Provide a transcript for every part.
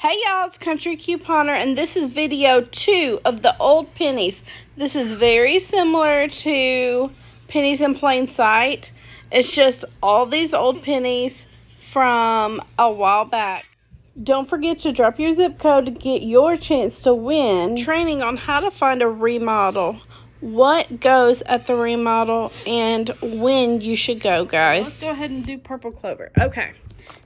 Hey y'all, it's Country Couponer, and this is video 2 of the old pennies. This is very similar to Pennies in Plain Sight. It's just all these old pennies from a while back. Don't forget to drop your zip code to get your chance to win training on how to find a remodel, what goes at the remodel, and when you should go, guys. Let's go ahead and do purple clover. Okay,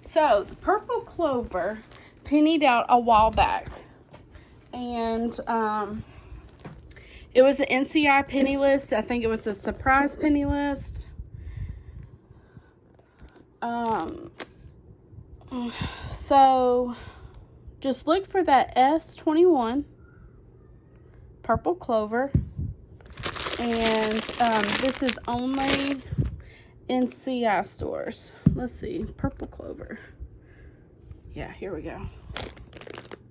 so the purple clover pennied out a while back, and it was the NCI penny list. I think it was the surprise penny list. So just look for that S21 purple clover, and this is only NCI stores. Let's see, purple clover. Yeah, here we go.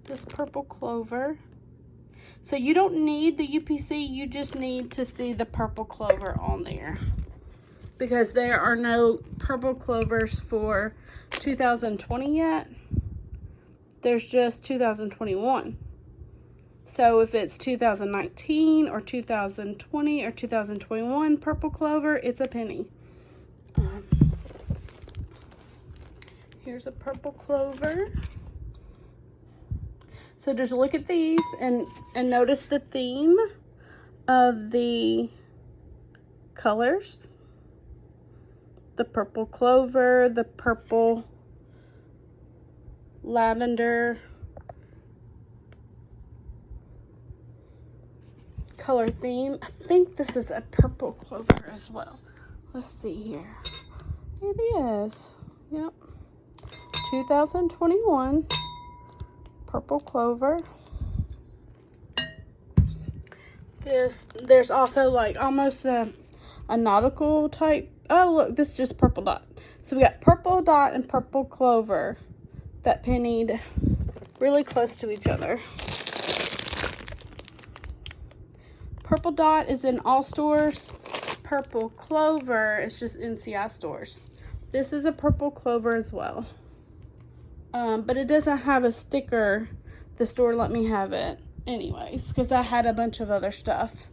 This purple clover. So you don't need the UPC, you just need to see the purple clover on there, because there are no purple clovers for 2020 yet. There's just 2021. So if it's 2019 or 2020 or 2021 purple clover, it's a penny. Here's a purple clover. So just look at these and notice the theme of the colors. The purple clover, the purple lavender color theme. I think this is a purple clover as well. Let's see here. It is. Yep. 2021 purple clover. There's also like almost a nautical type. Oh, look, this is just purple dot. So we got purple dot and purple clover that pennied really close to each other. Purple dot is in all stores. Purple clover is just NCI stores. This is a purple clover as well. But it doesn't have a sticker. The store let me have it anyways, because I had a bunch of other stuff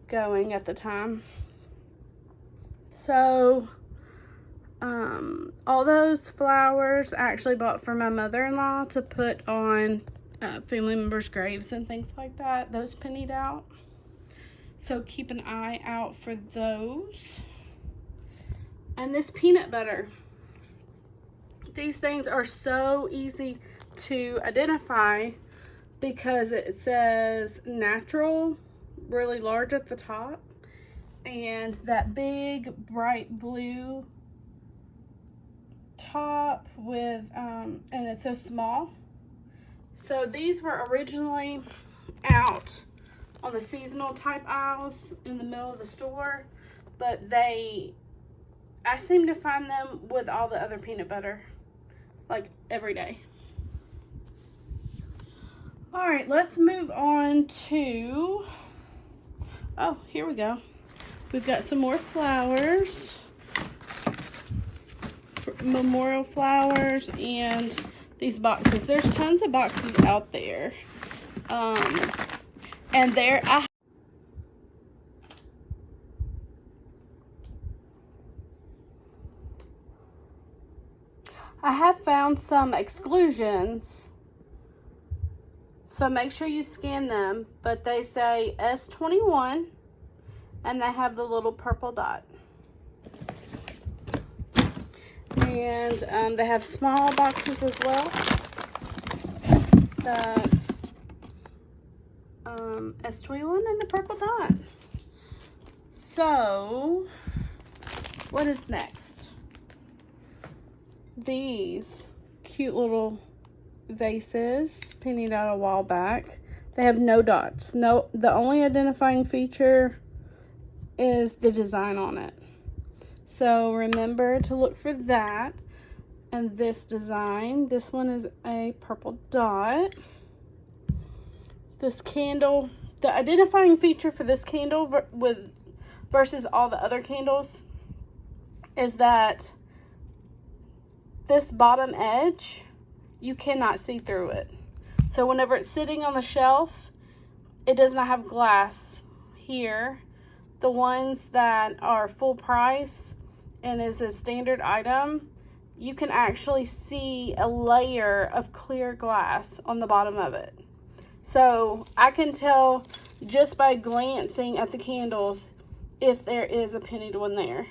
going at the time. So, all those flowers I actually bought for my mother-in-law to put on family members' graves and things like that. Those pennied out. So keep an eye out for those. And this peanut butter. These things are so easy to identify because it says natural really large at the top, and that big bright blue top with and it's so small. So these were originally out on the seasonal type aisles in the middle of the store, but I seem to find them with all the other peanut butter like every day. All right, let's move on to, oh, here we go. We've got some more flowers, memorial flowers, and these boxes. There's tons of boxes out there. And there I have found some exclusions, so make sure you scan them, but they say S21 and they have the little purple dot. And they have small boxes as well that S21 and the purple dot. So what is next? These cute little vases pennied out a while back. They have no dots. No, the only identifying feature is the design on it. So remember to look for that. And this design, this one is a purple dot. This candle, the identifying feature for this candle versus all the other candles is that this bottom edge, you cannot see through it. So whenever it's sitting on the shelf, it does not have glass here. The ones that are full price and is a standard item, you can actually see a layer of clear glass on the bottom of it. So I can tell just by glancing at the candles if there is a pennied one there.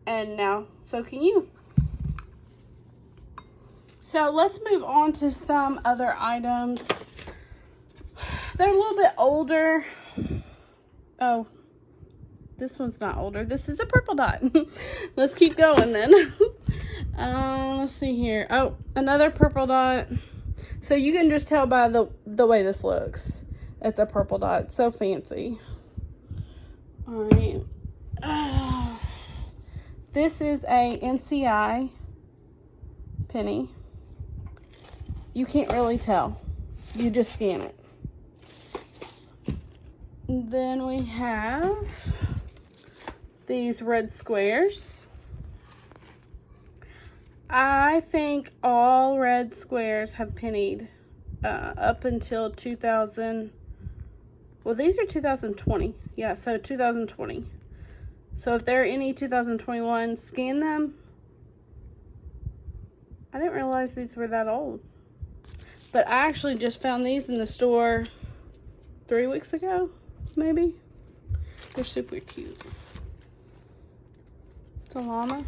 And now, so can you. So let's move on to some other items. They're a little bit older. Oh, this one's not older. This is a purple dot. Let's keep going then. Let's see here. Oh, another purple dot. So you can just tell by the way this looks. It's a purple dot. It's so fancy. All right. This is a NCI penny. You can't really tell. You just scan it. And then we have these red squares. I think all red squares have pennied up until 2000. Well, these are 2020. Yeah, so 2020. So if there are any 2021, scan them. I didn't realize these were that old. But I actually just found these in the store 3 weeks ago, maybe. They're super cute. It's a llama.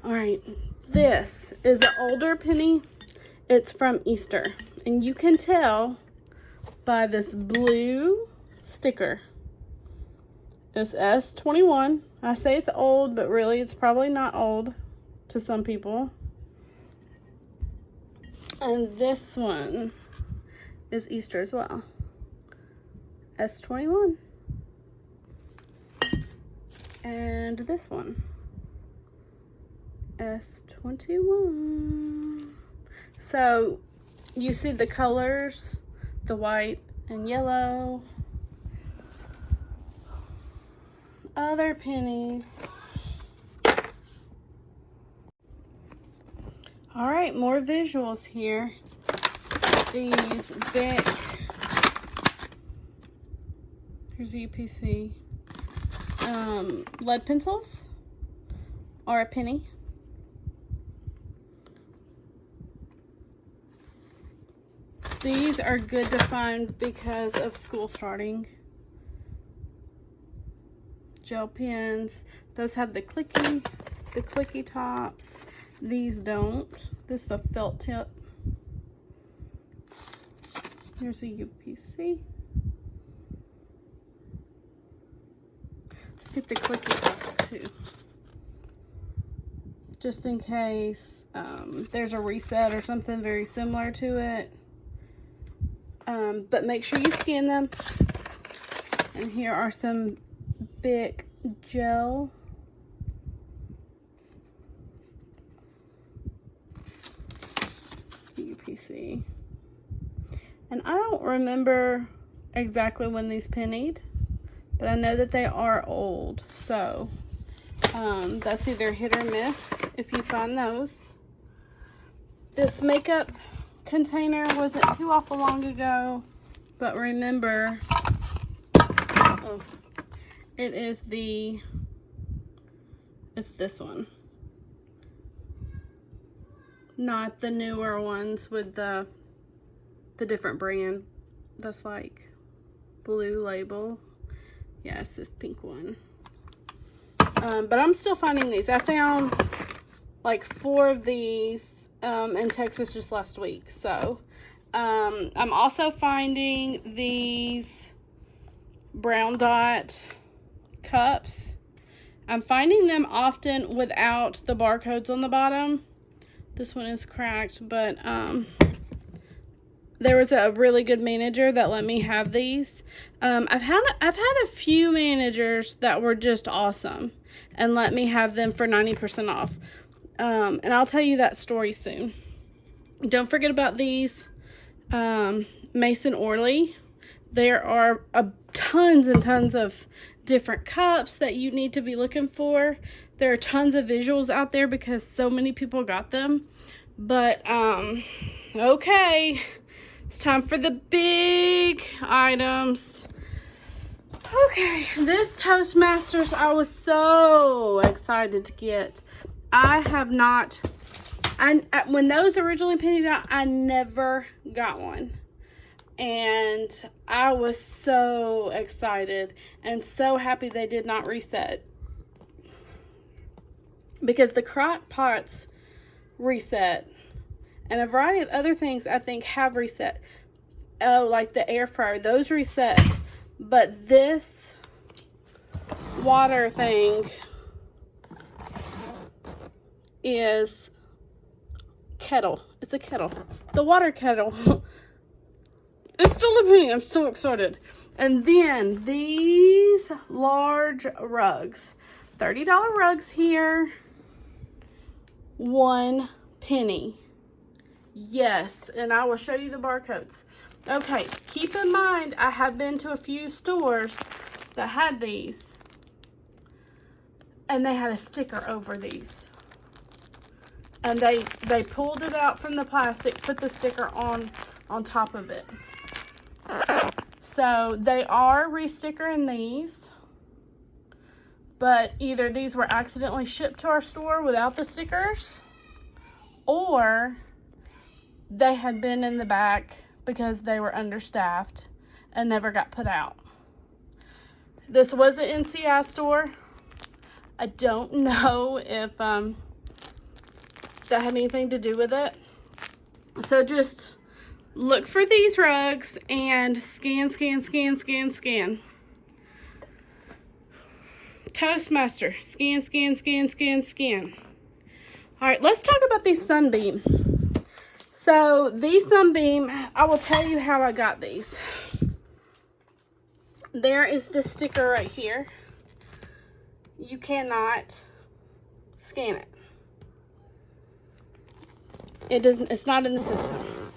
All right, this is an older penny. It's from Easter, and you can tell by this blue sticker. It's S21. I say it's old, but really it's probably not old to some people. And this one is Easter as well. S21. And this one. S21. So you see the colors, the white and yellow. Other pennies. All right, more visuals here. These Bic, here's a UPC, lead pencils are a penny. These are good to find because of school starting. Gel pens, those have the clicky tops. These don't. This is a felt tip. Here's a UPC. Let's get the clicky top too, just in case there's a reset or something very similar to it. But make sure you scan them. And here are some Bic gel. UPC. And I don't remember exactly when these pennied, but I know that they are old. So that's either hit or miss if you find those. This makeup container wasn't too awful long ago, but remember, it's this one, not the newer ones with the different brand that's like blue label. Yeah, it's this pink one. But I'm still finding these. I found like 4 of these in Texas just last week. So I'm also finding these brown dot cups. I'm finding them often without the barcodes on the bottom. This one is cracked, but there was a really good manager that let me have these. I've had a few managers that were just awesome and let me have them for 90% off. And I'll tell you that story soon. Don't forget about these Mason Orley. There are tons and tons of different cups that you need to be looking for. There are tons of visuals out there because so many people got them. But Okay, it's time for the big items. Okay, this Toastmasters I was so excited to get. When those originally pennied out, I never got one. And I was so excited and so happy they did not reset. Because the crock pots reset. And a variety of other things I think have reset. Oh, like the air fryer, those reset. But this water thing is kettle. It's a kettle. The water kettle. It's still a penny. I'm so excited. And then these large rugs. $30 rugs here. 1 penny. Yes, and I will show you the barcodes. Okay, keep in mind, I have been to a few stores that had these. And they had a sticker over these. And they pulled it out from the plastic, put the sticker on top of it. So they are re-stickering these. But either these were accidentally shipped to our store without the stickers, or they had been in the back because they were understaffed and never got put out. This was an NCI store. I don't know if that had anything to do with it. So just look for these rugs and scan. Toastmaster, scan. All right, let's talk about these Sunbeam. So these Sunbeam, I will tell you how I got these. There is this sticker right here. You cannot scan it. It's not in the system.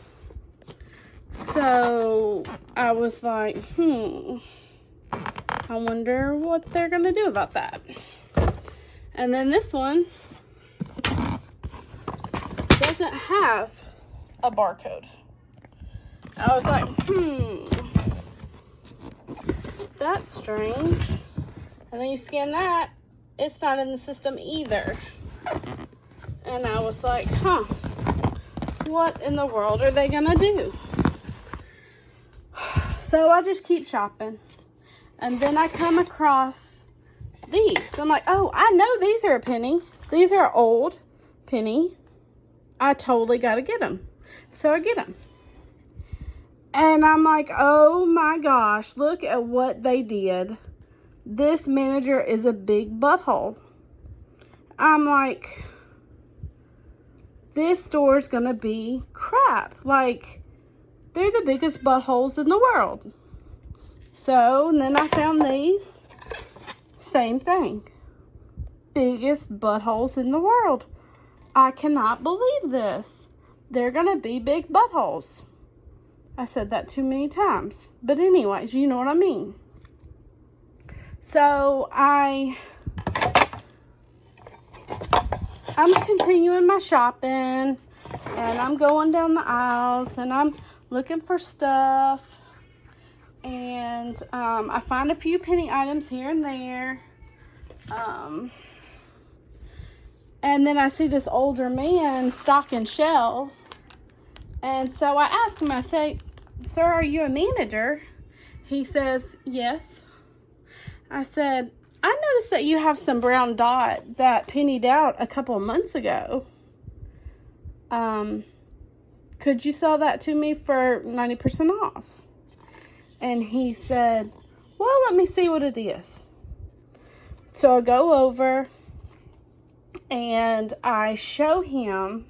So I was like, I wonder what they're gonna do about that. And then this one doesn't have a barcode. I was like, that's strange. And then you scan that, it's not in the system either. And I was like, what in the world are they gonna do? So I just keep shopping. And then I come across these. I'm like, oh, I know these are a penny. These are old penny. I totally got to get them. So I get them. And I'm like, oh my gosh, look at what they did. This manager is a big butthole. I'm like, this store's going to be crap. Like, they're the biggest buttholes in the world. So, and then I found these. Same thing. Biggest buttholes in the world. I cannot believe this. They're going to be big buttholes. I said that too many times. But anyways, you know what I mean. So, I'm continuing my shopping. And I'm going down the aisles. And I'm looking for stuff. And I find a few penny items here and there. And then I see this older man stocking shelves. And so I asked him, I say, sir, are you a manager? He says, yes. I said, I noticed that you have some brown dot that pennied out a couple of months ago. Could you sell that to me for 90% off? And he said, well, let me see what it is. So I go over and I show him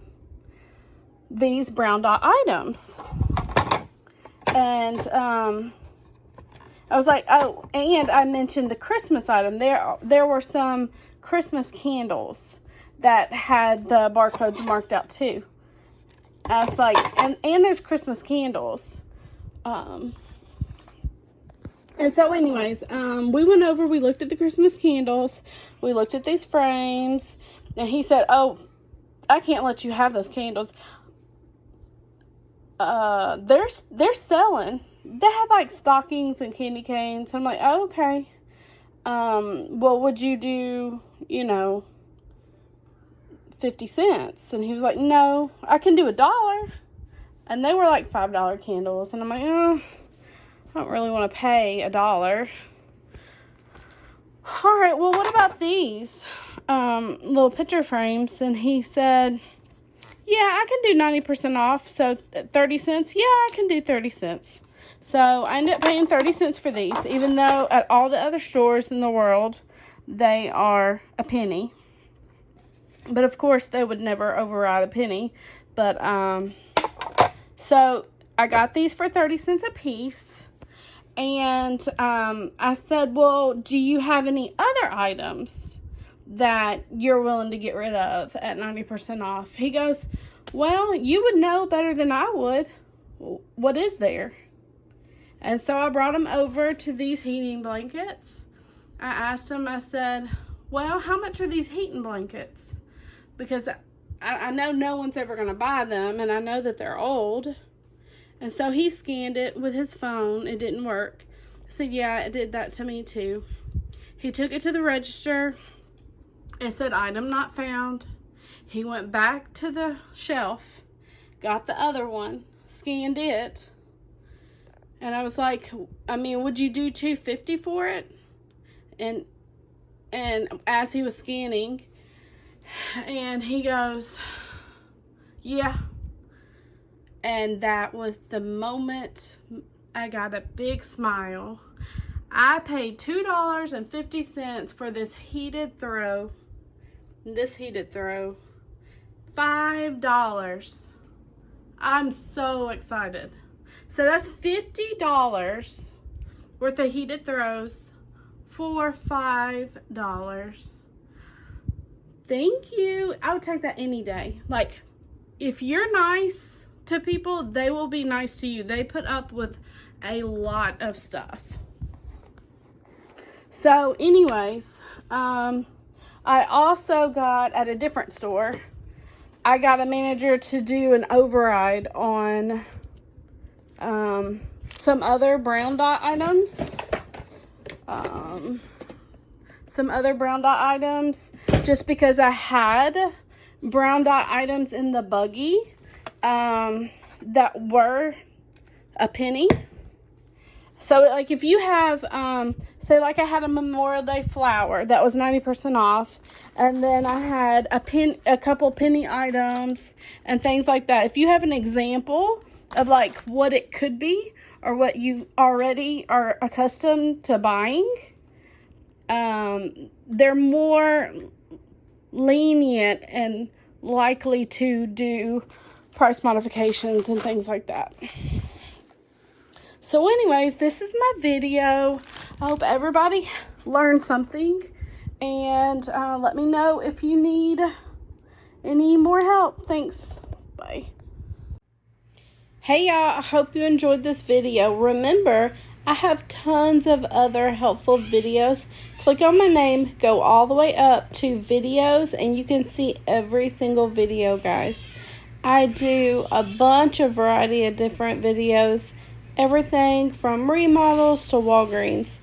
these brown dot items. And I was like, oh, and I mentioned the Christmas item. There were some Christmas candles that had the barcodes marked out too. I was like, and there's Christmas candles. And so anyways, we went over, we looked at the Christmas candles, we looked at these frames, and he said, oh, I can't let you have those candles. they're selling. They had like stockings and candy canes. I'm like, oh, okay. Well, would you do, 50 cents? And he was like, no, I can do $1. And they were like $5 candles. And I'm like, I don't really want to pay $1. All right, well, what about these little picture frames? And he said, yeah, I can do 90% off. So 30 cents. Yeah, I can do 30 cents. So I ended up paying 30 cents for these, even though at all the other stores in the world, they are a penny. But of course, they would never override a penny. But, so I got these for 30 cents a piece. And I said, well, do you have any other items that you're willing to get rid of at 90% off? He goes, well, you would know better than I would. What is there? And so I brought him over to these heating blankets. I asked him, I said, well, how much are these heating blankets? Because I know no one's ever going to buy them, and I know that they're old. And so he scanned it with his phone. It didn't work. I said, yeah, it did that to me too. He took it to the register. It said, item not found. He went back to the shelf, got the other one, scanned it. And I was like, would you do $2.50 for it? And as he was scanning, and he goes, yeah. And that was the moment I got a big smile. I paid $2.50 for this heated throw. $5. I'm so excited. So that's $50 worth of heated throws for $5. Thank you. I would take that any day. Like, if you're nice to people, they will be nice to you. They put up with a lot of stuff. So anyways, I also got at a different store, I got a manager to do an override on some other brown dot items. Just because I had brown dot items in the buggy that were a penny. So like if you have say like I had a Memorial Day flower that was 90% off, and then I had a couple penny items and things like that. If you have an example of like what it could be or what you already are accustomed to buying, they're more lenient and likely to do price modifications and things like that. So anyways, this is my video. I hope everybody learned something, and let me know if you need any more help. Thanks. Bye. Hey y'all, I hope you enjoyed this video. Remember, I have tons of other helpful videos. Click on my name, go all the way up to videos, and you can see every single video, guys. I do a bunch of variety of different videos, everything from remodels to Walgreens.